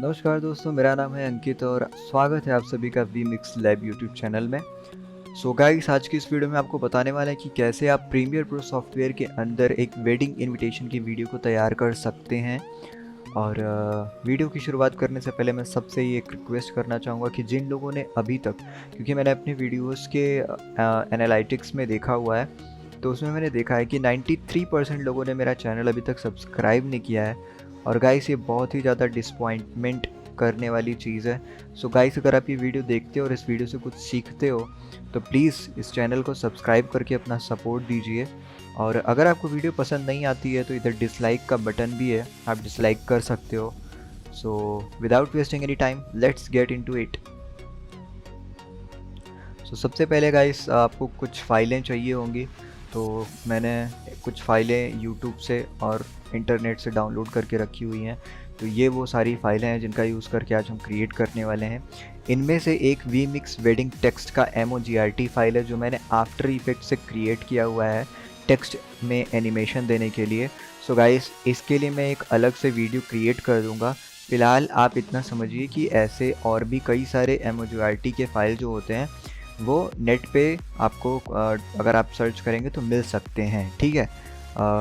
नमस्कार दोस्तों, मेरा नाम है अंकित और स्वागत है आप सभी का we mix lab YouTube channel में। सो गाइस, आज की इस वीडियो में आपको बताने वाला है कि कैसे आप प्रीमियर प्रो सॉफ्टवेयर के अंदर एक वेडिंग इनविटेशन की वीडियो को तैयार कर सकते हैं। और वीडियो की शुरुआत करने से पहले मैं सबसे ये एक रिक्वेस्ट करना चाहूँगा कि जिन लोगों ने अभी तक, क्योंकि मैंने अपने वीडियोस के एनालिटिक्स में देखा हुआ है, तो उसमें मैंने देखा है कि 93% लोगों ने मेरा चैनल अभी तक सब्सक्राइब नहीं किया है। और गाइस, ये बहुत ही ज़्यादा डिसपॉइंटमेंट करने वाली चीज़ है। सो गाइस, अगर आप ये वीडियो देखते हो और इस वीडियो से कुछ सीखते हो तो प्लीज़ इस चैनल को सब्सक्राइब करके अपना सपोर्ट दीजिए। और अगर आपको वीडियो पसंद नहीं आती है तो इधर डिसलाइक का बटन भी है, आप डिसलाइक कर सकते हो। So without wasting any time, let's get into it. So सबसे पहले गाइस, आपको कुछ फाइलें चाहिए होंगी। तो मैंने कुछ फाइलें यूट्यूब से और इंटरनेट से डाउनलोड करके रखी हुई हैं। तो ये वो सारी फाइलें हैं जिनका यूज़ करके आज हम क्रिएट करने वाले हैं। इनमें से एक वी मिक्स वेडिंग टेक्स्ट का MOGRT फाइल है जो मैंने आफ्टर इफेक्ट से क्रिएट किया हुआ है टेक्स्ट में एनिमेशन देने के लिए। सो गाइस, इसके लिए मैं एक अलग से वीडियो क्रिएट कर दूंगा। फ़िलहाल आप इतना समझिए कि ऐसे और भी कई सारे MOGRT के फाइल जो होते हैं वो नेट पे आपको अगर आप सर्च करेंगे तो मिल सकते हैं, ठीक है।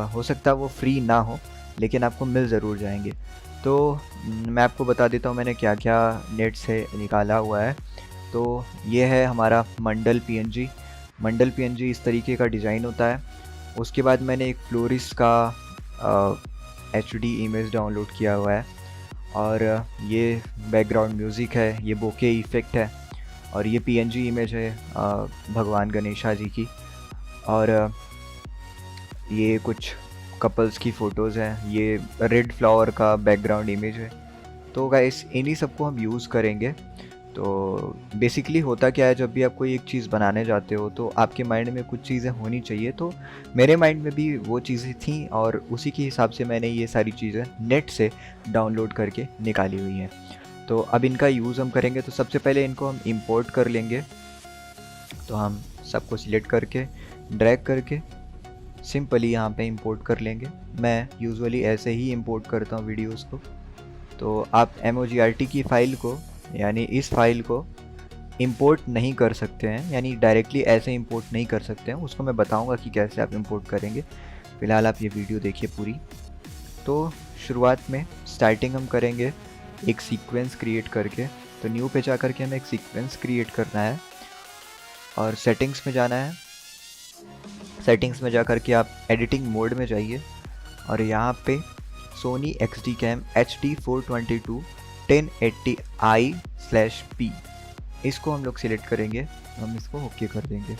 हो सकता है वो फ्री ना हो, लेकिन आपको मिल ज़रूर जाएंगे। तो मैं आपको बता देता हूँ मैंने क्या क्या नेट से निकाला हुआ है। तो ये है हमारा मंडल PNG। मंडल PNG इस तरीके का डिज़ाइन होता है। उसके बाद मैंने एक फ्लोरिस का HD इमेज डाउनलोड किया हुआ है। और ये बैकग्राउंड म्यूज़िक है, ये बोके इफ़ेक्ट है। और ये PNG इमेज है भगवान गणेशा जी की। और ये कुछ कपल्स की फ़ोटोज़ हैं। ये रेड फ्लावर का बैकग्राउंड इमेज है। तो गाइस, इन्हीं सबको हम यूज़ करेंगे। तो बेसिकली होता क्या है, जब भी आप कोई एक चीज़ बनाने जाते हो तो आपके माइंड में कुछ चीज़ें होनी चाहिए। तो मेरे माइंड में भी वो चीज़ें थी और उसी के हिसाब से मैंने ये सारी चीज़ें नेट से डाउनलोड करके निकाली हुई हैं। तो अब इनका यूज़ हम करेंगे। तो सबसे पहले इनको हम इंपोर्ट कर लेंगे। तो हम सबको सिलेक्ट करके ड्रैग करके सिंपली यहाँ पे इंपोर्ट कर लेंगे। मैं यूजुअली ऐसे ही इंपोर्ट करता हूँ वीडियोस को। तो आप MOGRT की फ़ाइल को, यानी इस फाइल को इंपोर्ट नहीं कर सकते हैं, यानी डायरेक्टली ऐसे इंपोर्ट नहीं कर सकते हैं। उसको मैं बताऊँगा कि कैसे आप इंपोर्ट करेंगे। फ़िलहाल आप ये वीडियो देखिए पूरी। तो शुरुआत में स्टार्टिंग हम करेंगे एक सीक्वेंस क्रिएट करके। तो न्यू पे जा करके हमें एक सीक्वेंस क्रिएट करना है और सेटिंग्स में जाना है। सेटिंग्स में जा करके आप एडिटिंग मोड में जाइए और यहाँ पे Soni XD Cam HD 422 1080i/p इसको हम लोग सिलेक्ट करेंगे। हम इसको ओके कर देंगे।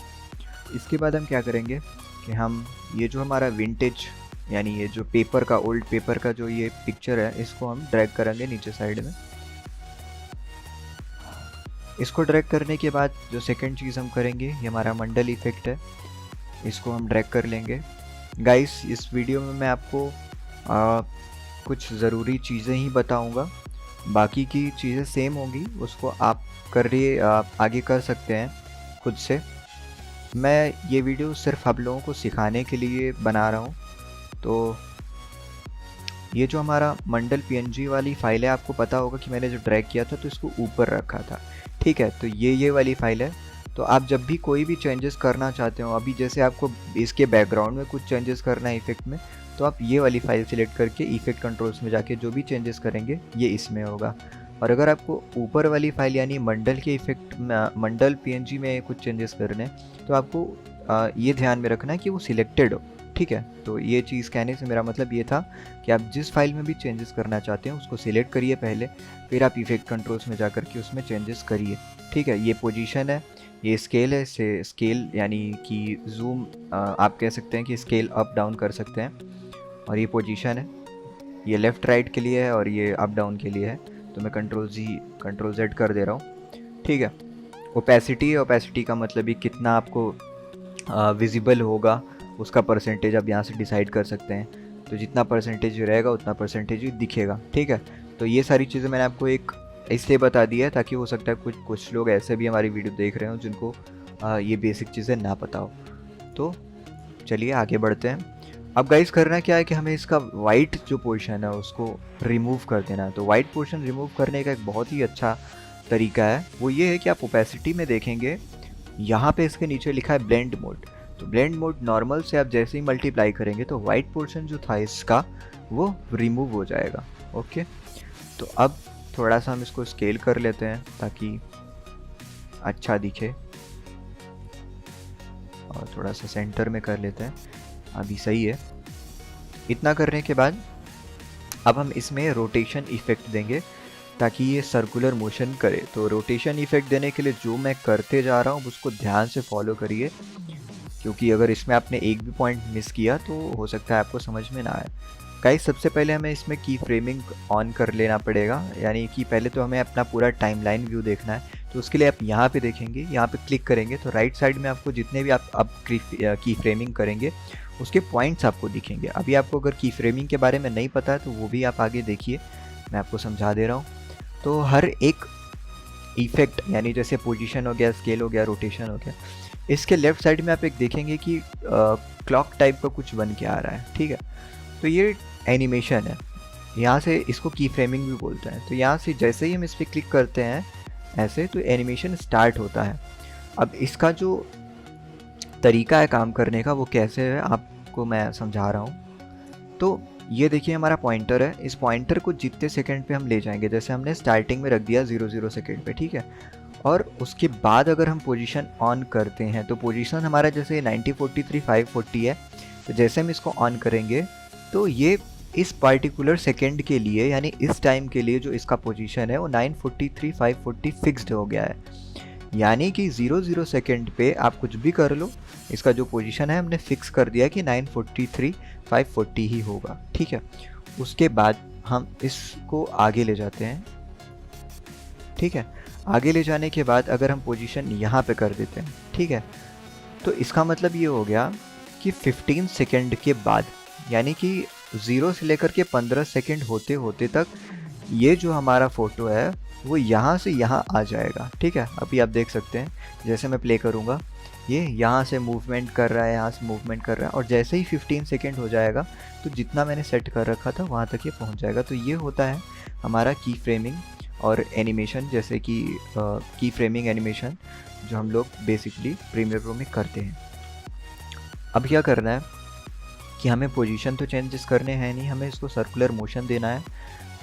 इसके बाद हम क्या करेंगे कि हम ये जो हमारा विंटेज, यानी ये जो पेपर का, ओल्ड पेपर का जो ये पिक्चर है, इसको हम ड्रैग करेंगे नीचे साइड में। इसको ड्रैग करने के बाद जो सेकंड चीज़ हम करेंगे, ये हमारा मंडल इफेक्ट है, इसको हम ड्रैग कर लेंगे। गाइस, इस वीडियो में मैं आपको कुछ ज़रूरी चीज़ें ही बताऊंगा, बाकी की चीज़ें सेम होंगी, उसको आप आगे कर सकते हैं खुद से। मैं ये वीडियो सिर्फ आप लोगों को सिखाने के लिए बना रहा हूँ। तो ये जो हमारा मंडल PNG वाली फाइल है, आपको पता होगा कि मैंने जो ड्रैग किया था तो इसको ऊपर रखा था, ठीक है। तो ये वाली फाइल है। तो आप जब भी कोई भी चेंजेस करना चाहते हो, अभी जैसे आपको इसके बैकग्राउंड में कुछ चेंजेस करना है इफेक्ट में, तो आप ये वाली फाइल सिलेक्ट करके इफेक्ट कंट्रोल्स में जाके जो भी चेंजेस करेंगे ये इसमें होगा। और अगर आपको ऊपर वाली फाइल यानी मंडल के इफेक्ट मंडल PNG में कुछ चेंजेस करने हैं, तो आपको ये ध्यान में रखना है कि वो सिलेक्टेड हो, ठीक है। तो ये चीज़ कहने से मेरा मतलब ये था कि आप जिस फाइल में भी चेंजेस करना चाहते हैं उसको सिलेक्ट करिए पहले, फिर आप इफेक्ट कंट्रोल्स में जा करके उसमें चेंजेस करिए, ठीक है। ये पोजीशन है, ये स्केल है, से स्केल यानी कि जूम, आप कह सकते हैं कि स्केल अप डाउन कर सकते हैं। और ये पोजीशन है, ये लेफ़्ट राइट के लिए है और ये अप डाउन के लिए है। तो मैं कंट्रोल Z कर दे रहा हूँ, ठीक है। ओपेसिटी का मतलब ही कितना आपको विजिबल होगा, उसका परसेंटेज आप यहाँ से डिसाइड कर सकते हैं। तो जितना परसेंटेज रहेगा उतना परसेंटेज ही दिखेगा, ठीक है। तो ये सारी चीज़ें मैंने आपको एक इसलिए बता दिया है ताकि हो सकता है कुछ लोग ऐसे भी हमारी वीडियो देख रहे हो जिनको ये बेसिक चीज़ें ना पता हो। तो चलिए आगे बढ़ते हैं। अब गाइस करना क्या है कि हमें इसका वाइट जो पोर्शन है उसको रिमूव कर देना है। तो वाइट पोर्शन रिमूव करने का एक बहुत ही अच्छा तरीका है, वो ये है कि आप ओपेसिटी में देखेंगे, यहाँ पे इसके नीचे लिखा है ब्लेंड मोड। तो ब्लेंड मोड नॉर्मल से आप जैसे ही मल्टीप्लाई करेंगे तो वाइट पोर्शन जो था इसका वो रिमूव हो जाएगा। ओके, तो अब थोड़ा सा हम इसको स्केल कर लेते हैं ताकि अच्छा दिखे, और थोड़ा सा सेंटर में कर लेते हैं, अभी सही है। इतना करने के बाद अब हम इसमें रोटेशन इफेक्ट देंगे ताकि ये सर्कुलर मोशन करे। तो रोटेशन इफेक्ट देने के लिए जो मैं करते जा रहा हूँ उसको ध्यान से फॉलो करिए, क्योंकि अगर इसमें आपने एक भी पॉइंट मिस किया तो हो सकता है आपको समझ में ना आए। गाइस सबसे पहले हमें इसमें की फ्रेमिंग ऑन कर लेना पड़ेगा, यानी कि पहले तो हमें अपना पूरा टाइमलाइन व्यू देखना है। तो उसके लिए आप यहाँ पे देखेंगे, यहाँ पे क्लिक करेंगे तो राइट साइड में आपको जितने भी आप अब की फ्रेमिंग करेंगे उसके पॉइंट्स आपको दिखेंगे। अभी आपको अगर की फ्रेमिंग के बारे में नहीं पता है तो वो भी आप आगे देखिए, मैं आपको समझा दे रहा हूँ। तो हर एक इफेक्ट, यानी जैसे पोजीशन हो गया, स्केल हो गया, रोटेशन हो गया, इसके लेफ्ट साइड में आप एक देखेंगे कि क्लॉक टाइप का कुछ बन के आ रहा है। ठीक है, तो ये एनिमेशन है, यहाँ से इसको की फ्रेमिंग भी बोलते हैं। तो यहाँ से जैसे ही हम इस पर क्लिक करते हैं ऐसे, तो एनिमेशन स्टार्ट होता है। अब इसका जो तरीका है काम करने का वो कैसे है आपको मैं समझा रहा हूँ। तो ये देखिए हमारा पॉइंटर है, इस पॉइंटर को जितने सेकंड पे हम ले जाएंगे, जैसे हमने स्टार्टिंग में रख दिया 00 सेकंड पे, ठीक है, और उसके बाद अगर हम पोजीशन ऑन करते हैं तो पोजीशन हमारा जैसे 90 43 540 है। तो जैसे हम इसको ऑन करेंगे तो ये इस पार्टिकुलर सेकंड के लिए, यानी इस टाइम के लिए जो इसका पोजीशन है वो 943 540 फिक्स्ड हो गया है। यानी कि 00 सेकंड पे आप कुछ भी कर लो, इसका जो पोजीशन है हमने फिक्स कर दिया कि 943 540 ही होगा। ठीक है, उसके बाद हम इसको आगे ले जाते हैं। ठीक है, आगे ले जाने के बाद अगर हम पोजीशन यहाँ पे कर देते हैं, ठीक है, तो इसका मतलब ये हो गया कि 15 सेकंड के बाद, यानी कि 0 से लेकर के 15 सेकंड होते होते तक ये जो हमारा फ़ोटो है वो यहाँ से यहाँ आ जाएगा। ठीक है, अभी आप देख सकते हैं, जैसे मैं प्ले करूँगा ये यहाँ से मूवमेंट कर रहा है, यहाँ से मूवमेंट कर रहा है, और जैसे ही 15 सेकंड हो जाएगा तो जितना मैंने सेट कर रखा था वहाँ तक ये पहुँच जाएगा। तो ये होता है हमारा की फ्रेमिंग और एनिमेशन, जैसे कि की फ्रेमिंग एनिमेशन जो हम लोग बेसिकली प्रीमियर प्रो में करते हैं। अब क्या करना है कि हमें पोजीशन तो चेंजेस करने हैं नहीं, हमें इसको सर्कुलर मोशन देना है।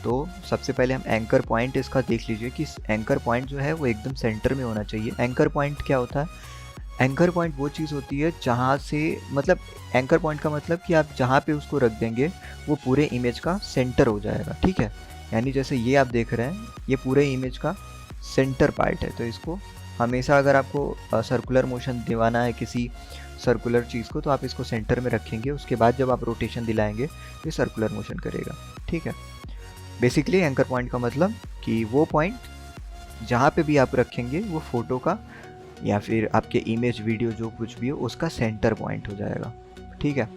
तो सबसे पहले हम एंकर पॉइंट इसका देख लीजिए कि एंकर पॉइंट जो है वो एकदम सेंटर में होना चाहिए। एंकर पॉइंट क्या होता है? एंकर पॉइंट वो चीज़ होती है जहाँ से, मतलब एंकर पॉइंट का मतलब कि आप जहाँ पे उसको रख देंगे वो पूरे इमेज का सेंटर हो जाएगा। ठीक है, यानी जैसे ये आप देख रहे हैं ये पूरे इमेज का सेंटर पार्ट है। तो इसको हमेशा अगर आपको सर्कुलर मोशन दिवाना है किसी सर्कुलर चीज़ को तो आप इसको सेंटर में रखेंगे, उसके बाद जब आप रोटेशन दिलाएंगे तो ये सर्कुलर मोशन करेगा। ठीक है, बेसिकली एंकर पॉइंट का मतलब कि वो पॉइंट जहाँ पे भी आप रखेंगे वो फ़ोटो का या फिर आपके इमेज वीडियो जो कुछ भी हो उसका सेंटर पॉइंट हो जाएगा। ठीक है,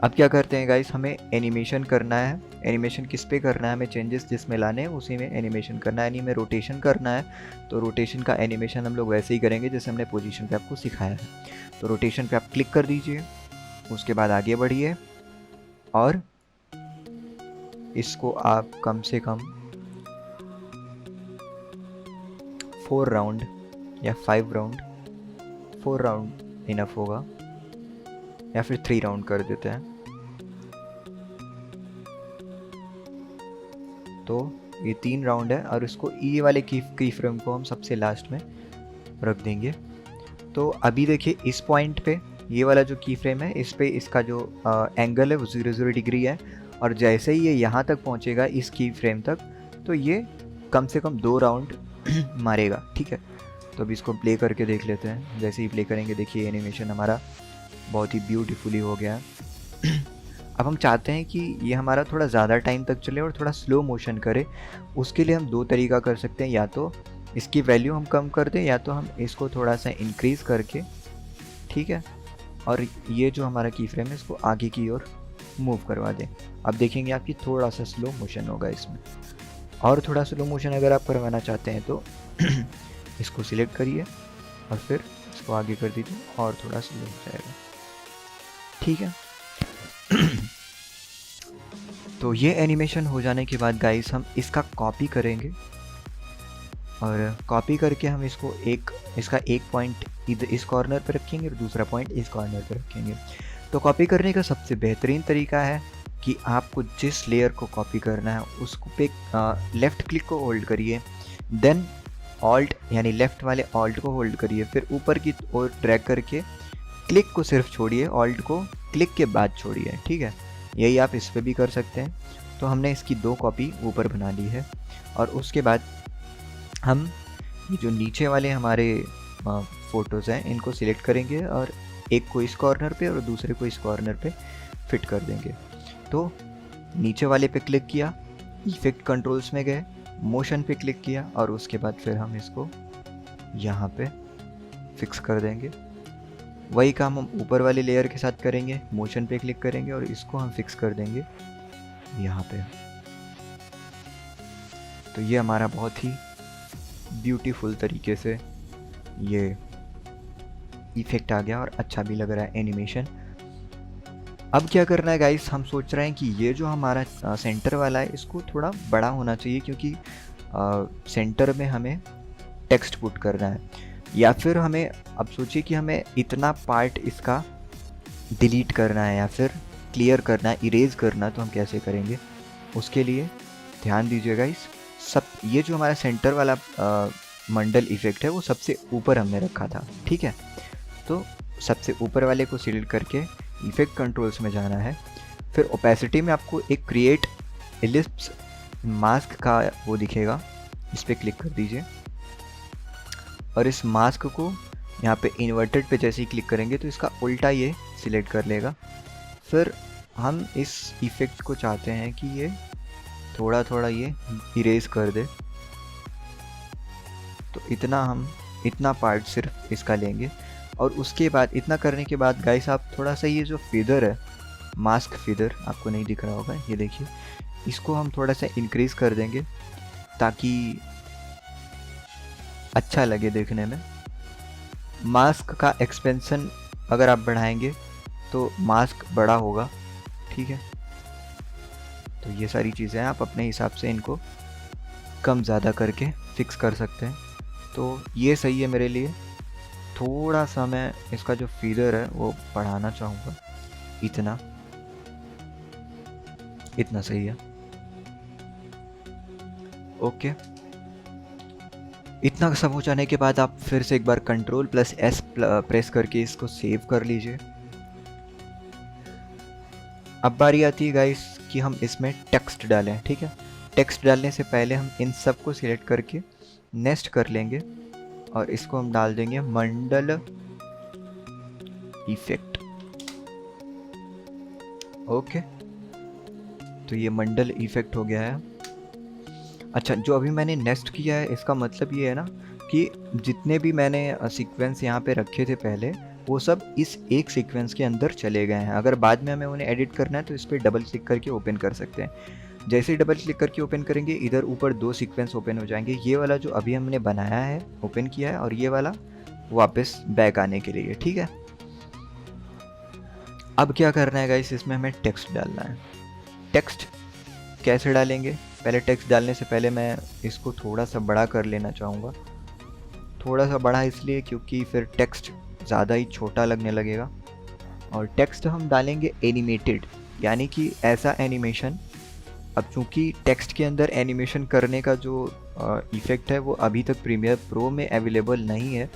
अब क्या करते हैं गाइस, हमें एनिमेशन करना है। एनिमेशन किस पे करना है, हमें चेंजेस जिसमें लाने हैं उसी में एनिमेशन करना है। यानी हमें रोटेशन करना है तो रोटेशन का एनिमेशन हम लोग वैसे ही करेंगे जैसे हमने पोजीशन पे आपको सिखाया है। तो रोटेशन पे आप क्लिक कर दीजिए, उसके बाद आगे बढ़िए और इसको आप कम से कम 4 राउंड या 5 राउंड, 4 राउंड इनफ होगा, या फिर 3 राउंड कर देते हैं। तो ये 3 राउंड है और इसको ये वाले की फ्रेम को हम सबसे लास्ट में रख देंगे। तो अभी देखिए इस पॉइंट पे ये वाला जो की फ्रेम है इस पे इसका जो एंगल है वो 00 डिग्री है, और जैसे ही ये यहाँ तक पहुँचेगा इस की फ्रेम तक तो ये कम से कम 2 राउंड मारेगा। ठीक है, तो अभी इसको प्ले करके देख लेते हैं। जैसे ही प्ले करेंगे देखिए एनिमेशन हमारा बहुत ही ब्यूटीफुली हो गया। अब हम चाहते हैं कि ये हमारा थोड़ा ज़्यादा टाइम तक चले और थोड़ा स्लो मोशन करे। उसके लिए हम 2 तरीका कर सकते हैं, या तो इसकी वैल्यू हम कम कर दें या तो हम इसको थोड़ा सा इंक्रीज़ करके, ठीक है, और ये जो हमारा की फ्रेम है इसको आगे की ओर मूव करवा दें। अब देखेंगे आपकी थोड़ा सा स्लो मोशन होगा इसमें। और थोड़ा स्लो मोशन अगर आप करवाना चाहते हैं तो इसको सिलेक्ट करिए और फिर इसको आगे कर दीजिए और थोड़ा स्लो हो जाएगा। ठीक है, तो ये एनिमेशन हो जाने के बाद गाइस हम इसका कॉपी करेंगे, और कॉपी करके हम इसका एक पॉइंट इधर इस कॉर्नर पर रखेंगे और दूसरा पॉइंट इस कॉर्नर पर रखेंगे। तो कॉपी करने का सबसे बेहतरीन तरीका है कि आपको जिस लेयर को कॉपी करना है उसको पे लेफ़्ट क्लिक को होल्ड करिए, देन ऑल्ट यानी लेफ़्ट वाले ऑल्ट को होल्ड करिए, फिर ऊपर की ओर ड्रैग करके क्लिक को सिर्फ छोड़िए, ऑल्ट को क्लिक के बाद छोड़िए, ठीक है। यही आप इस पर भी कर सकते हैं। तो हमने इसकी 2 कॉपी ऊपर बना ली है, और उसके बाद हम ये जो नीचे वाले हमारे फ़ोटोज़ हैं इनको सिलेक्ट करेंगे और एक को इस कॉर्नर पे और दूसरे को इस कॉर्नर पे फिट कर देंगे। तो नीचे वाले पे क्लिक किया, इफेक्ट कंट्रोल्स में गए, मोशन पे क्लिक किया, और उसके बाद फिर हम इसको यहाँ पे फिक्स कर देंगे। वही काम हम ऊपर वाले लेयर के साथ करेंगे, मोशन पे क्लिक करेंगे और इसको हम फिक्स कर देंगे यहाँ पे। तो ये हमारा बहुत ही ब्यूटीफुल तरीके से ये इफेक्ट आ गया और अच्छा भी लग रहा है एनिमेशन। अब क्या करना है गाइस, हम सोच रहे हैं कि ये जो हमारा सेंटर वाला है इसको थोड़ा बड़ा होना चाहिए, क्योंकि सेंटर में हमें टेक्स्ट पुट करना है। या फिर हमें अब सोचिए कि हमें इतना पार्ट इसका डिलीट करना है या फिर क्लियर करना है, इरेज करना, तो हम कैसे करेंगे? उसके लिए ध्यान दीजिए गाइस, ये जो हमारा सेंटर वाला मंडल इफेक्ट है वो सबसे ऊपर हमने रखा था, ठीक है। तो सबसे ऊपर वाले को सिलेक्ट करके इफेक्ट कंट्रोल्स में जाना है, फिर ओपेसिटी में आपको एक क्रिएट एलिप्स मास्क का वो दिखेगा, इस पर क्लिक कर दीजिए, और इस मास्क को यहाँ पे इन्वर्टेड पे जैसे ही क्लिक करेंगे तो इसका उल्टा ये सिलेक्ट कर लेगा। फिर हम इस इफेक्ट को चाहते हैं कि ये थोड़ा थोड़ा ये इरेज कर दे, तो इतना पार्ट सिर्फ इसका लेंगे। और उसके बाद इतना करने के बाद गाइस आप थोड़ा सा ये जो फेदर है, मास्क फेदर आपको नहीं दिख रहा होगा, ये देखिए, इसको हम थोड़ा सा इंक्रीज़ कर देंगे ताकि अच्छा लगे देखने में। मास्क का एक्सपेंशन अगर आप बढ़ाएंगे तो मास्क बड़ा होगा, ठीक है। तो ये सारी चीज़ें आप अपने हिसाब से इनको कम ज़्यादा करके फिक्स कर सकते हैं। तो ये सही है मेरे लिए। थोड़ा सा मैं इसका जो फीदर है वो बढ़ाना चाहूँगा, इतना सही है, ओके। इतना सब हो जाने के बाद आप फिर से एक बार Ctrl+S प्रेस करके इसको सेव कर लीजिए। अब बारी आती है गाइस कि हम इसमें टेक्स्ट डालें, ठीक है। टेक्स्ट डालने से पहले हम इन सब को सिलेक्ट करके नेक्स्ट कर लेंगे और इसको हम डाल देंगे मंडल इफेक्ट, ओके। तो ये मंडल इफेक्ट हो गया है। अच्छा, जो अभी मैंने नेक्स्ट किया है इसका मतलब ये है ना कि जितने भी मैंने सीक्वेंस यहाँ पे रखे थे पहले, वो सब इस एक सीक्वेंस के अंदर चले गए हैं। अगर बाद में हमें उन्हें एडिट करना है तो इस पर डबल क्लिक करके ओपन कर सकते हैं। जैसे ही डबल क्लिक करके ओपन करेंगे, इधर ऊपर 2 सीक्वेंस ओपन हो जाएंगे। ये वाला जो अभी हमने बनाया है, ओपन किया है, और ये वाला वापस बैक आने के लिए, ठीक है। अब क्या करना है गाइस, इसमें हमें टेक्स्ट डालना है। टेक्स्ट कैसे डालेंगे? पहले टेक्स्ट डालने से पहले मैं इसको थोड़ा सा बड़ा कर लेना चाहूँगा। थोड़ा सा बड़ा इसलिए क्योंकि फिर टेक्स्ट ज़्यादा ही छोटा लगने लगेगा। और टेक्स्ट हम डालेंगे एनिमेटेड, यानी कि ऐसा एनिमेशन। अब चूँकि टेक्स्ट के अंदर एनिमेशन करने का जो इफ़ेक्ट है वो अभी तक प्रीमियर प्रो में अवेलेबल नहीं है।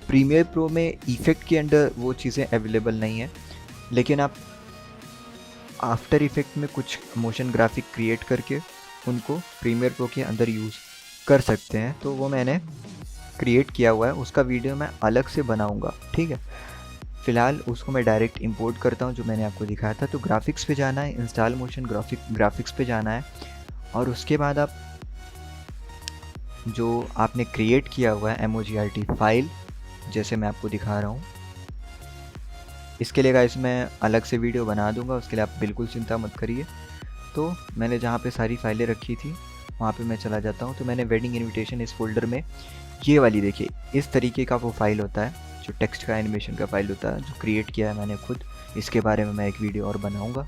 प्रीमियर प्रो में इफ़ेक्ट के अंदर वो चीज़ें अवेलेबल नहीं है, लेकिन आप आफ्टर इफ़ेक्ट में कुछ मोशन ग्राफिक क्रिएट करके उनको प्रीमियर प्रो के अंदर यूज़ कर सकते हैं। तो वो मैंने क्रिएट किया हुआ है, उसका वीडियो मैं अलग से बनाऊंगा, ठीक है। फ़िलहाल उसको मैं डायरेक्ट इंपोर्ट करता हूँ जो मैंने आपको दिखाया था। तो ग्राफिक्स पे जाना है, इंस्टॉल मोशन ग्राफिक्स पे जाना है, और उसके बाद आप जो आपने क्रिएट किया हुआ है MOGRT फाइल, जैसे मैं आपको दिखा रहा हूँ, इसके लिए गाइस मैं अलग से वीडियो बना दूंगा, उसके लिए आप बिल्कुल चिंता मत करिए। तो मैंने जहाँ पे सारी फाइलें रखी थी वहाँ पे मैं चला जाता हूँ। तो मैंने वेडिंग इनविटेशन इस फोल्डर में, ये वाली देखिए, इस तरीके का वो फाइल होता है जो टेक्स्ट का एनिमेशन का फाइल होता है, जो क्रिएट किया है मैंने खुद। इसके बारे में मैं एक वीडियो और बनाऊँगा।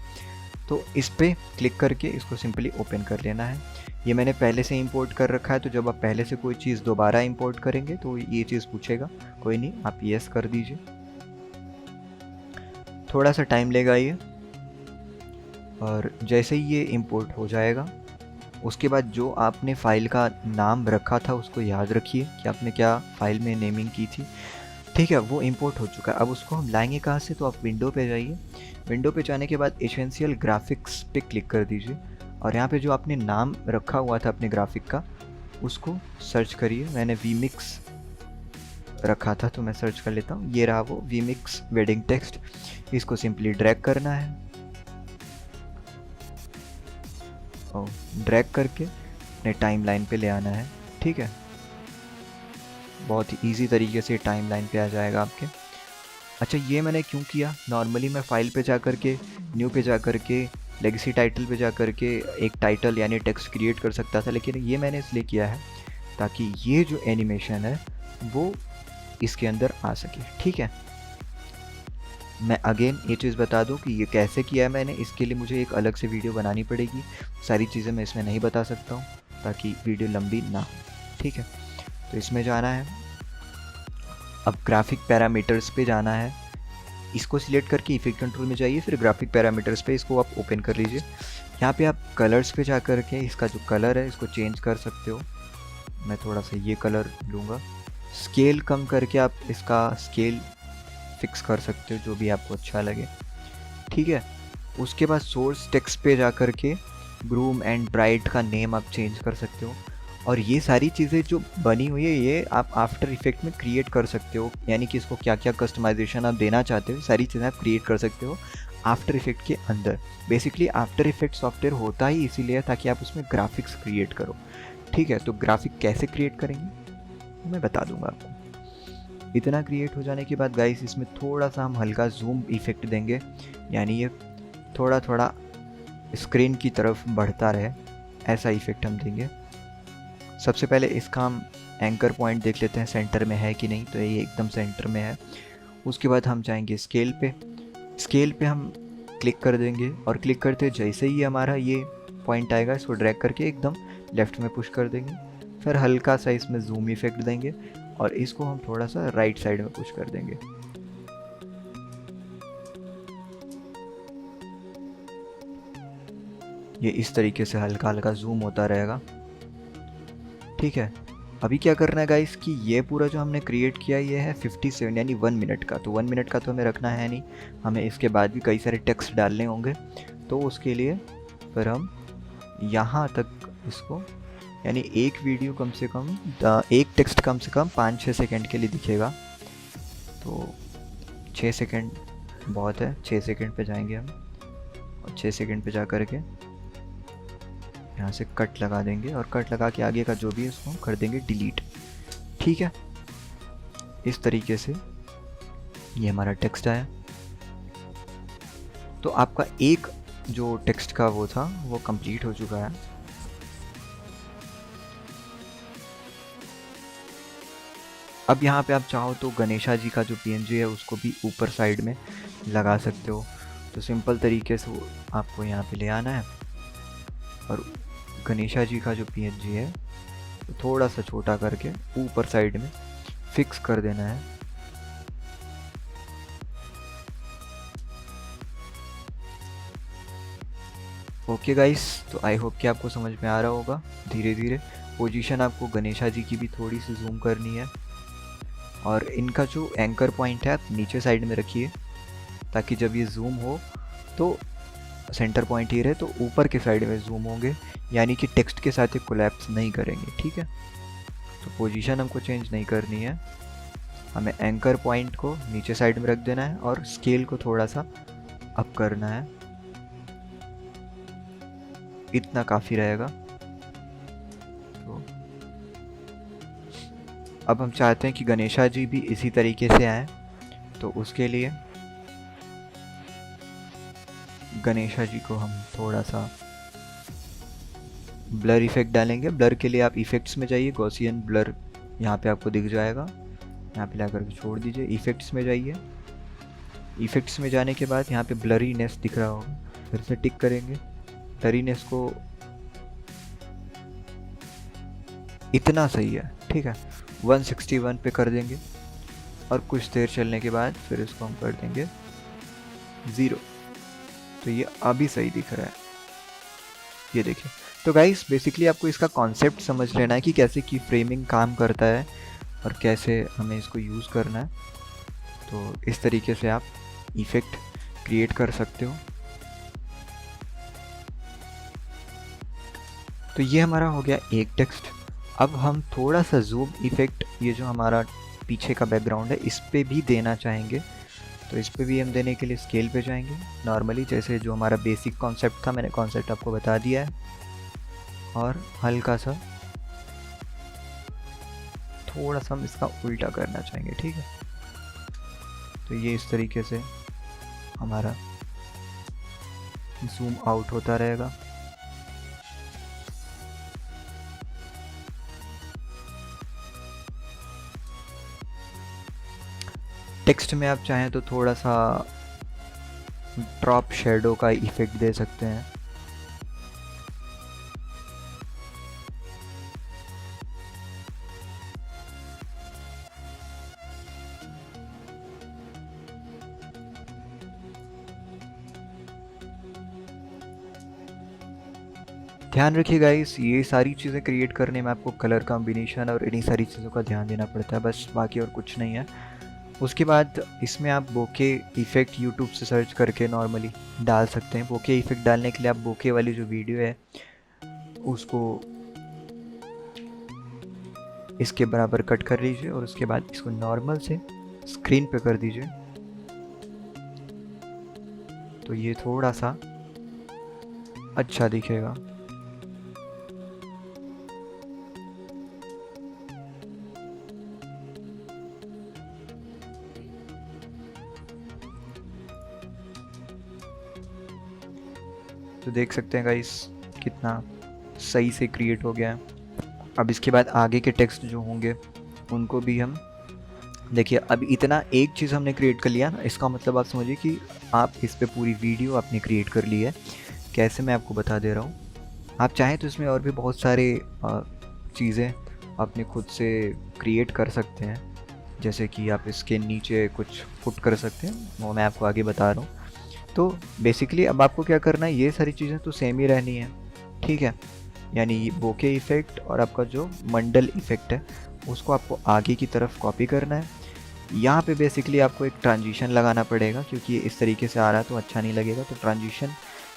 तो इस पर क्लिक करके इसको सिंपली ओपन कर लेना है। ये मैंने पहले से इंपोर्ट कर रखा है, तो जब आप पहले से कोई चीज़ दोबारा इंपोर्ट करेंगे तो ये चीज़ पूछेगा। कोई नहीं, आप यस कर दीजिए। थोड़ा सा टाइम लेगा ये, और जैसे ही ये इंपोर्ट हो जाएगा उसके बाद जो आपने फ़ाइल का नाम रखा था उसको याद रखिए कि आपने क्या फ़ाइल में नेमिंग की थी। ठीक है, वो इंपोर्ट हो चुका है। अब उसको हम लाएंगे कहाँ से, तो आप विंडो पे जाइए। विंडो पे जाने के बाद एसेंशियल ग्राफिक्स पे क्लिक कर दीजिए, और यहाँ पे जो आपने नाम रखा हुआ था अपने ग्राफिक का उसको सर्च करिए। मैंने vmix रखा था तो मैं सर्च कर लेता हूँ। ये रहा वो vmix वेडिंग टेक्स्ट। इसको सिंपली ड्रैग करना है, और ड्रैग करके अपने टाइमलाइन पे ले आना है। ठीक है, बहुत ही ईजी तरीके से टाइमलाइन पे आ जाएगा आपके। अच्छा, ये मैंने क्यों किया, नॉर्मली मैं फ़ाइल पे जा कर के, न्यू पे जा कर के, लेगेसी टाइटल पे जा कर के एक टाइटल यानी टेक्स्ट क्रिएट कर सकता था, लेकिन ये मैंने इसलिए किया है ताकि ये जो एनिमेशन है वो इसके अंदर आ सके। ठीक है, मैं अगेन ये चीज़ बता दूं कि ये कैसे किया है मैंने, इसके लिए मुझे एक अलग से वीडियो बनानी पड़ेगी। सारी चीज़ें मैं इसमें नहीं बता सकता हूँ ताकि वीडियो लंबी ना हो। ठीक है, तो इसमें जाना है, अब ग्राफिक पैरामीटर्स पे जाना है। इसको सिलेक्ट करके इफेक्ट कंट्रोल में जाइए, फिर ग्राफिक पैरामीटर्स पे इसको आप ओपन कर लीजिए। यहाँ पे आप कलर्स पे जा कर के इसका जो कलर है इसको चेंज कर सकते हो। मैं थोड़ा सा ये कलर लूँगा। स्केल कम करके आप इसका स्केल फिक्स कर सकते हो, जो भी आपको अच्छा लगे। ठीक है, उसके बाद सोर्स टेक्स्ट पे जा कर के ग्रूम एंड ब्राइड का नेम आप चेंज कर सकते हो। और ये सारी चीज़ें जो बनी हुई है ये आप आफ्टर इफेक्ट में क्रिएट कर सकते हो, यानी कि इसको क्या क्या कस्टमाइजेशन आप देना चाहते हो सारी चीज़ें आप क्रिएट कर सकते हो आफ्टर इफेक्ट के अंदर। बेसिकली आफ्टर इफेक्ट सॉफ्टवेयर होता ही इसीलिए ताकि आप उसमें ग्राफिक्स क्रिएट करो। ठीक है, तो ग्राफिक कैसे क्रिएट करेंगे मैं बता दूंगा आपको। इतना क्रिएट हो जाने के बाद गाइस इसमें थोड़ा सा हम हल्का जूम इफेक्ट देंगे, यानी ये थोड़ा थोड़ा स्क्रीन की तरफ बढ़ता रहे, ऐसा इफेक्ट हम देंगे। सबसे पहले इसका हम एंकर पॉइंट देख लेते हैं सेंटर में है कि नहीं, तो ये एकदम सेंटर में है। उसके बाद हम जाएंगे स्केल पे। स्केल पे हम क्लिक कर देंगे, और क्लिक करते जैसे ही हमारा ये पॉइंट आएगा इसको ड्रैग करके एकदम लेफ़्ट में पुश कर देंगे। फिर हल्का सा इसमें जूम इफेक्ट देंगे, और इसको हम थोड़ा सा राइट साइड में पुश कर देंगे। ये इस तरीके से हल्का हल्का जूम होता रहेगा। ठीक है, अभी क्या करना है गाइस कि ये पूरा जो हमने क्रिएट किया ये है 57 यानी 1 मिनट का। तो 1 मिनट का तो हमें रखना है नहीं, हमें इसके बाद भी कई सारे टेक्स्ट डालने होंगे। तो उसके लिए फिर हम यहाँ तक इसको, यानी एक वीडियो कम से कम एक टेक्स्ट कम से कम 5-6 सेकेंड के लिए दिखेगा। तो 6 सेकेंड बहुत है, 6 सेकेंड पे जाएंगे हम, और 6 सेकेंड पे जा कर के यहाँ से कट लगा देंगे, और कट लगा के आगे का जो भी है उसको हम कर देंगे डिलीट। ठीक है, इस तरीके से ये हमारा टेक्स्ट आया। तो आपका एक जो टेक्स्ट का वो था वो कंप्लीट हो चुका है। अब यहाँ पे आप चाहो तो गणेशा जी का जो PNG है उसको भी ऊपर साइड में लगा सकते हो। तो सिंपल तरीके से आपको यहाँ पे ले आना है, और गणेशा जी का जो PNG है तो थोड़ा सा छोटा करके ऊपर साइड में फिक्स कर देना है। ओके गाइस, तो आई होप कि आपको समझ में आ रहा होगा। धीरे धीरे पोजीशन आपको गणेशा जी की भी थोड़ी सी जूम करनी है, और इनका जो एंकर पॉइंट है आप नीचे साइड में रखिए ताकि जब ये जूम हो तो सेंटर पॉइंट ही रहे, तो ऊपर के साइड में जूम होंगे, यानी कि टेक्स्ट के साथ ये कोलैप्स नहीं करेंगे। ठीक है, तो पोजीशन हमको चेंज नहीं करनी है, हमें एंकर पॉइंट को नीचे साइड में रख देना है और स्केल को थोड़ा सा अप करना है, इतना काफ़ी रहेगा। तो अब हम चाहते हैं कि गणेशा जी भी इसी तरीके से आए, तो उसके लिए गणेशा जी को हम थोड़ा सा ब्लर इफेक्ट डालेंगे। ब्लर के लिए आप इफेक्ट्स में जाइए, गॉसियन ब्लर यहाँ पे आपको दिख जाएगा, यहाँ पे ला करके छोड़ दीजिए। इफेक्ट्स में जाइए, इफेक्ट्स में जाने के बाद यहाँ पे ब्लरीनेस दिख रहा होगा, फिर से टिक करेंगे, ब्लरीनेस को इतना सही है, ठीक है, 161 पे कर देंगे और कुछ देर चलने के बाद फिर इसको हम कर देंगे 0। तो ये अभी सही दिख रहा है, ये देखिए। तो गाइस बेसिकली आपको इसका कॉन्सेप्ट समझ लेना है कि कैसे की फ्रेमिंग काम करता है और कैसे हमें इसको यूज़ करना है। तो इस तरीके से आप इफ़ेक्ट क्रिएट कर सकते हो। तो ये हमारा हो गया एक टेक्स्ट। अब हम थोड़ा सा जूम इफ़ेक्ट, ये जो हमारा पीछे का बैकग्राउंड है, इस पे भी देना चाहेंगे। तो इस पे भी हम देने के लिए स्केल पे जाएंगे नॉर्मली, जैसे जो हमारा बेसिक कॉन्सेप्ट था, मैंने कॉन्सेप्ट आपको बता दिया है। और हल्का सा थोड़ा सा हम इसका उल्टा करना चाहेंगे, ठीक है। तो ये इस तरीके से हमारा जूम आउट होता रहेगा। टेक्स्ट में आप चाहें तो थोड़ा सा ड्रॉप शेडो का इफेक्ट दे सकते हैं। ध्यान रखिए गाइस, ये सारी चीज़ें क्रिएट करने में आपको कलर कॉम्बिनेशन और इन्हीं सारी चीज़ों का ध्यान देना पड़ता है, बस, बाकी और कुछ नहीं है। उसके बाद इसमें आप बोके इफ़ेक्ट यूट्यूब से सर्च करके नॉर्मली डाल सकते हैं। बोके इफ़ेक्ट डालने के लिए आप बोके वाली जो वीडियो है उसको इसके बराबर कट कर लीजिए और उसके बाद इसको नॉर्मल से स्क्रीन पे कर दीजिए। तो ये थोड़ा सा अच्छा दिखेगा। तो देख सकते हैं गाइस कितना सही से क्रिएट हो गया है। अब इसके बाद आगे के टेक्स्ट जो होंगे उनको भी हम देखिए। अब इतना एक चीज़ हमने क्रिएट कर लिया ना, इसका मतलब आप समझिए कि आप इस पे पूरी वीडियो आपने क्रिएट कर ली है। कैसे, मैं आपको बता दे रहा हूँ। आप चाहें तो इसमें और भी बहुत सारे चीज़ें अपने खुद से क्रिएट कर सकते हैं, जैसे कि आप इसके नीचे कुछ पुट कर सकते हैं, वो मैं आपको आगे बता रहा हूँ। तो बेसिकली अब आपको क्या करना है, ये सारी चीज़ें तो सेम ही रहनी है, ठीक है। यानी बोके इफ़ेक्ट और आपका जो मंडल इफ़ेक्ट है उसको आपको आगे की तरफ कॉपी करना है। यहाँ पे बेसिकली आपको एक ट्रांजिशन लगाना पड़ेगा, क्योंकि ये इस तरीके से आ रहा है तो अच्छा नहीं लगेगा। तो ट्रांजिशन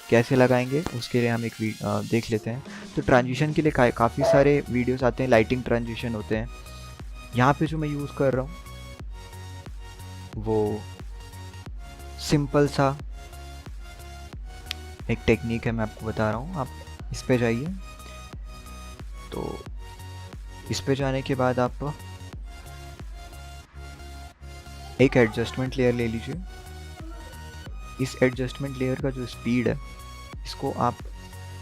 कैसे लगाएंगे उसके लिए हम एक देख लेते हैं। तो ट्रांजिशन के लिए काफ़ी सारे वीडियोस आते हैं, लाइटिंग ट्रांजिशन होते हैं। यहाँ पे जो मैं यूज़ कर रहा हूँ वो सिंपल सा एक टेक्निक है, मैं आपको बता रहा हूँ। आप इस पे जाइए। तो इस पे जाने के बाद आप एक एडजस्टमेंट लेयर ले लीजिए। इस एडजस्टमेंट लेयर का जो स्पीड है इसको आप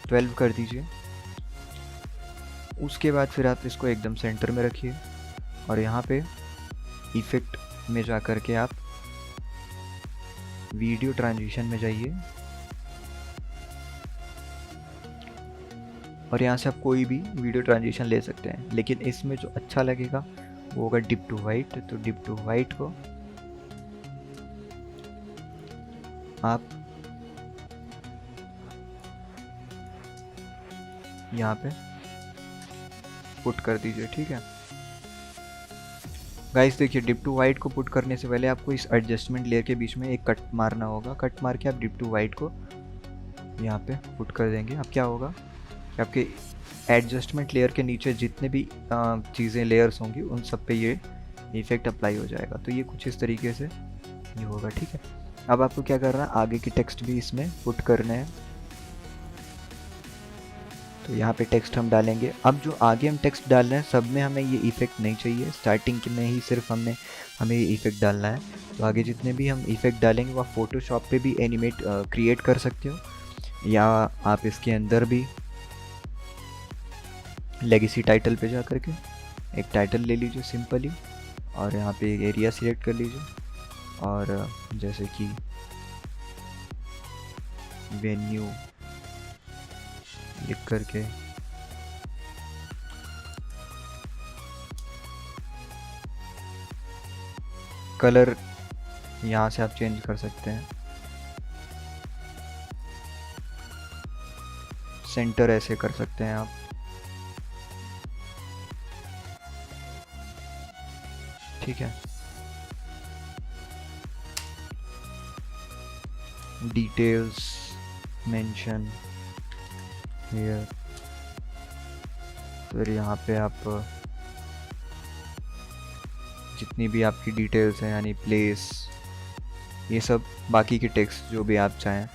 12 कर दीजिए। उसके बाद फिर आप इसको एकदम सेंटर में रखिए और यहाँ पे इफ़ेक्ट में जा कर के आप वीडियो ट्रांजिशन में जाइए और यहाँ से आप कोई भी वीडियो ट्रांजिशन ले सकते हैं, लेकिन इसमें जो अच्छा लगेगा वो होगा डिप टू वाइट। तो डिप टू वाइट को आप यहाँ पे पुट कर दीजिए, ठीक है गाइस। देखिए, डिप टू वाइट को पुट करने से पहले आपको इस एडजस्टमेंट लेयर के बीच में एक कट मारना होगा। कट मार के आप डिप टू वाइट को यहाँ पे पुट कर देंगे। अब क्या होगा कि आपके एडजस्टमेंट लेयर के नीचे जितने भी चीज़ें लेयर्स होंगी उन सब पे ये इफ़ेक्ट अप्लाई हो जाएगा। तो ये कुछ इस तरीके से ये होगा, ठीक है। अब आपको क्या करना है, आगे के टेक्स्ट भी इसमें पुट करने हैं। तो यहाँ पे टेक्स्ट हम डालेंगे। अब जो आगे हम टेक्स्ट डाल रहे हैं सब में हमें ये इफ़ेक्ट नहीं चाहिए, स्टार्टिंग में ही सिर्फ हमें ये इफ़ेक्ट डालना है। तो आगे जितने भी हम इफ़ेक्ट डालेंगे वो फ़ोटोशॉप पे भी एनिमेट क्रिएट कर सकते हो, या आप इसके अंदर भी लेगेसी टाइटल पे जा करके एक टाइटल ले लीजिए सिंपली, और यहाँ पे एक एरिया सिलेक्ट कर लीजिए और जैसे कि वेन्यू लिख करके कलर यहाँ से आप चेंज कर सकते हैं। सेंटर ऐसे कर सकते हैं आप। ठीक है, डिटेल्स मेंशन हियर, फिर यहाँ पे आप जितनी भी आपकी डिटेल्स हैं यानी प्लेस, ये सब बाकी के टेक्स्ट जो भी आप चाहें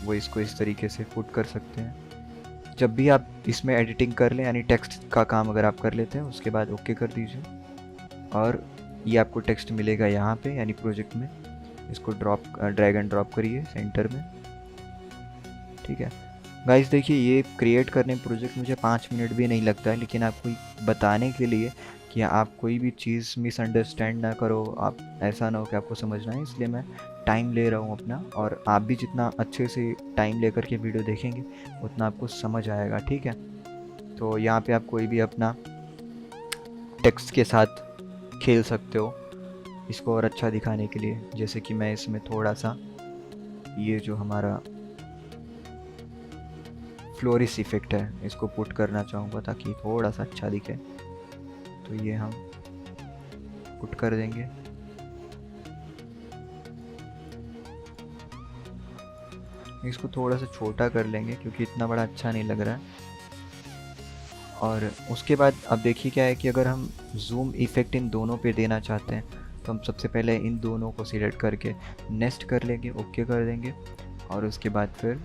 वो इसको इस तरीके से पुट कर सकते हैं। जब भी आप इसमें एडिटिंग कर लें यानी टेक्स्ट का काम अगर आप कर लेते हैं उसके बाद ओके कर दीजिए और ये आपको टेक्स्ट मिलेगा यहाँ पे यानी प्रोजेक्ट में। इसको ड्रैग एंड ड्रॉप करिए सेंटर में। ठीक है गाइस, देखिए ये क्रिएट करने प्रोजेक्ट मुझे 5 मिनट भी नहीं लगता है, लेकिन आपको बताने के लिए कि आप कोई भी चीज़ मिसअंडरस्टैंड ना करो, आप ऐसा ना हो कि आपको समझना है, इसलिए मैं टाइम ले रहा हूँ अपना। और आप भी जितना अच्छे से टाइम लेकर के वीडियो देखेंगे उतना आपको समझ आएगा। ठीक है, तो यहाँ पे आप कोई भी अपना टेक्स्ट के साथ खेल सकते हो इसको और अच्छा दिखाने के लिए। जैसे कि मैं इसमें थोड़ा सा ये जो हमारा फ्लोरिस इफेक्ट है इसको पुट करना चाहूँगा ताकि थोड़ा सा अच्छा दिखे, तो ये हम पुट कर देंगे। इसको थोड़ा सा छोटा कर लेंगे क्योंकि इतना बड़ा अच्छा नहीं लग रहा है। और उसके बाद अब देखिए क्या है कि अगर हम जूम इफ़ेक्ट इन दोनों पे देना चाहते हैं तो हम सबसे पहले इन दोनों को सिलेक्ट करके नेस्ट कर लेंगे, ओके कर देंगे और उसके बाद फिर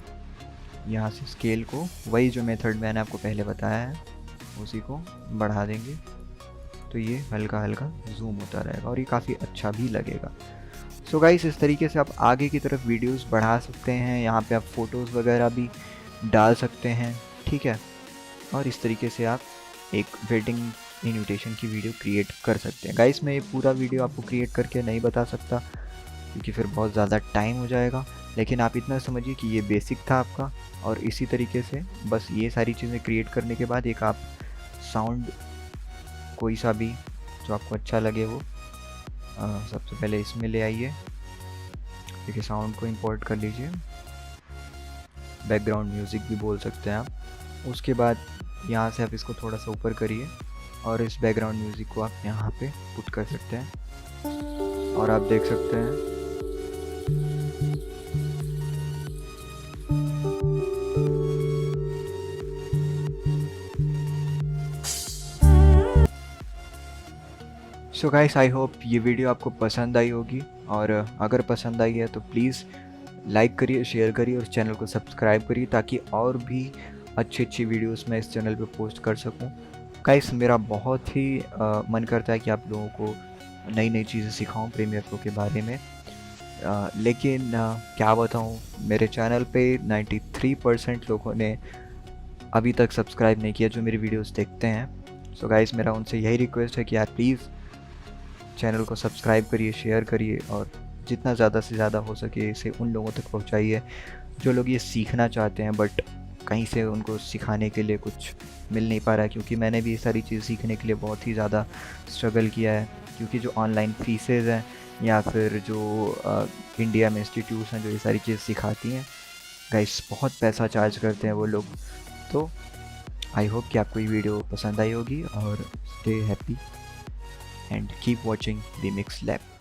यहाँ से स्केल को वही जो मेथड मैंने आपको पहले बताया है उसी को बढ़ा देंगे, तो ये हल्का हल्का जूम होता रहेगा और ये काफ़ी अच्छा भी लगेगा। सो गाइस, इस तरीके से आप आगे की तरफ वीडियोस बढ़ा सकते हैं। यहाँ पे आप फ़ोटोज़ वगैरह भी डाल सकते हैं। ठीक है, और इस तरीके से आप एक वेडिंग इनविटेशन की वीडियो क्रिएट कर सकते हैं। गाइस, मैं ये पूरा वीडियो आपको क्रिएट करके नहीं बता सकता क्योंकि फिर बहुत ज़्यादा टाइम हो जाएगा, लेकिन आप इतना समझिए कि ये बेसिक था आपका। और इसी तरीके से बस ये सारी चीज़ें क्रिएट करने के बाद एक आप साउंड कोई सा भी जो आपको अच्छा लगे वो सबसे पहले इसमें ले आइए। देखिए, साउंड को इंपोर्ट कर लीजिए, बैकग्राउंड म्यूज़िक भी बोल सकते हैं आप। उसके बाद यहाँ से आप इसको थोड़ा सा ऊपर करिए और इस बैकग्राउंड म्यूज़िक को आप यहाँ पे पुट कर सकते हैं और आप देख सकते हैं सो गाइस, आई होप ये वीडियो आपको पसंद आई होगी और अगर पसंद आई है तो प्लीज़ लाइक करिए, शेयर करिए और चैनल को सब्सक्राइब करिए ताकि और भी अच्छी अच्छी वीडियोस मैं इस चैनल पे पोस्ट कर सकूं। गाइस, मेरा बहुत ही मन करता है कि आप लोगों को नई नई चीज़ें सिखाऊं प्रीमियर प्रो के बारे में, लेकिन क्या बताऊं, मेरे चैनल पे 93% लोगों ने अभी तक सब्सक्राइब नहीं किया जो मेरी वीडियोस देखते हैं। सो गाइस, मेरा उनसे यही रिक्वेस्ट है कि यार प्लीज़ चैनल को सब्सक्राइब करिए, शेयर करिए और जितना ज़्यादा से ज़्यादा हो सके इसे उन लोगों तक पहुंचाइए जो लोग ये सीखना चाहते हैं बट कहीं से उनको सिखाने के लिए कुछ मिल नहीं पा रहा है। क्योंकि मैंने भी ये सारी चीज़ सीखने के लिए बहुत ही ज़्यादा स्ट्रगल किया है, क्योंकि जो ऑनलाइन फीसेज हैं या फिर जो इंडिया में इंस्टीट्यूट्स हैं जो ये सारी चीज़ सिखाती हैं, गाइस बहुत पैसा चार्ज करते हैं वो लोग। तो आई होप कि आपको ये वीडियो पसंद आई होगी और stay happy and keep watching the Mix Lab.